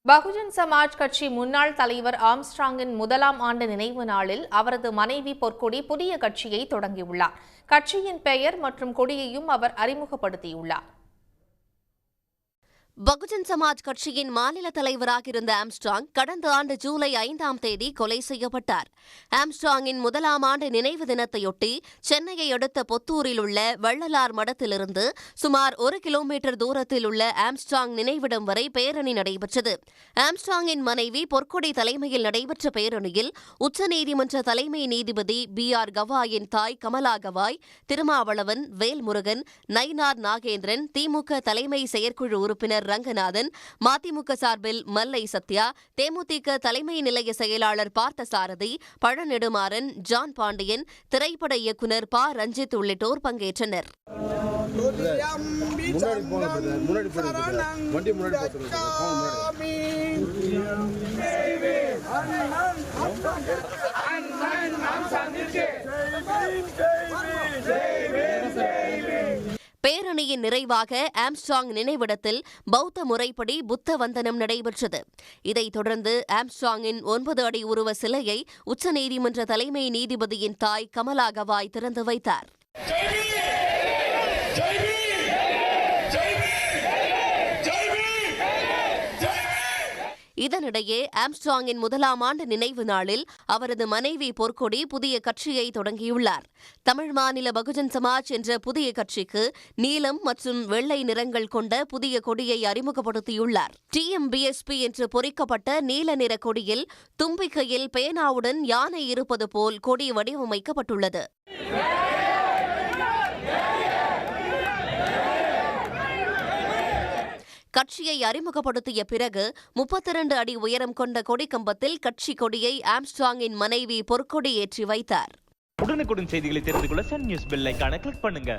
பகுஜன் சமாஜ் கட்சி முன்னாள் தலைவர் ஆம்ஸ்ட்ராங்கின் முதலாம் ஆண்டு நினைவு நாளில் அவரது மனைவி பொற்கொடி புதிய கட்சியை தொடங்கியுள்ளார். கட்சியின் பெயர் மற்றும் கொடியையும் அவர் அறிமுகப்படுத்தியுள்ளார். பகுஜன் சமாஜ் கட்சியின் மாநில தலைவராக இருந்த ஆம்ஸ்ட்ராங் கடந்த ஆண்டு ஜூலை 5ஆம் தேதி கொலை செய்யப்பட்டார். ஆம்ஸ்ட்ராங்கின் முதலாம் ஆண்டு நினைவு தினத்தையொட்டி சென்னையை அடுத்த பொத்தூரில் உள்ள வள்ளலார் மடத்திலிருந்து சுமார் 1 கிலோமீட்டர் தூரத்தில் உள்ள ஆம்ஸ்ட்ராங் நினைவிடம் வரை பேரணி நடைபெற்றது. ஆம்ஸ்ட்ராங்கின் மனைவி பொற்கொடி தலைமையில் நடைபெற்ற பேரணியில் உச்சநீதிமன்ற தலைமை நீதிபதி BR கவாயின் தாய் கமலா கவாய், திருமாவளவன், வேல்முருகன், நயினார் நாகேந்திரன், திமுக தலைமை செயற்குழு உறுப்பினர் ரங்கநாதன், மதிமுக சார்பில் மல்லை சத்யா, தேமுதிக தலைமை நிலைய செயலாளர் பார்த்தசாரதி, பழநெடுமாறன், ஜான் பாண்டியன், திரைப்பட இயக்குநர் ப. ரஞ்சித் உள்ளிட்டோர் பங்கேற்றனர். பேரணியின் நிறைவாக ஆம்ஸ்ட்ராங் நினைவிடத்தில் பௌத்த முறைப்படி புத்த வந்தனம் நடைபெற்றது. இதைத் தொடர்ந்து ஆம்ஸ்ட்ராங்கின் 9 அடி உருவ சிலையை உச்சநீதிமன்ற தலைமை நீதிபதியின் தாய் கமலா கவாய் திறந்து வைத்தார். இதனிடையே ஆம்ஸ்ட்ராங்கின் முதலாம் ஆண்டு நினைவு நாளில் அவரது மனைவி பொற்கொடி புதிய கட்சியை தொடங்கியுள்ளார். தமிழ் மாநில பகுஜன் சமாஜ் என்ற புதிய கட்சிக்கு நீலம் மற்றும் வெள்ளை நிறங்கள் கொண்ட புதிய கொடியை அறிமுகப்படுத்தியுள்ளார். TMBSP என்று பொறிக்கப்பட்ட நீல நிற கொடியில் தும்பிக்கையில் பேனாவுடன் யானை இருப்பது போல் கொடி வடிவமைக்கப்பட்டுள்ளது. கட்சியை அறிமுகப்படுத்திய பிறகு 32 அடி உயரம் கொண்ட கொடிக்கம்பத்தில் கட்சி கொடியை ஆம்ஸ்ட்ராங்கின் மனைவி பொற்கொடி ஏற்றி வைத்தார். உடனுக்குடன் செய்திகளை தெரிந்து கொள்ள சன் நியூஸ் பெல் ஐகானை கிளிக் பண்ணுங்க.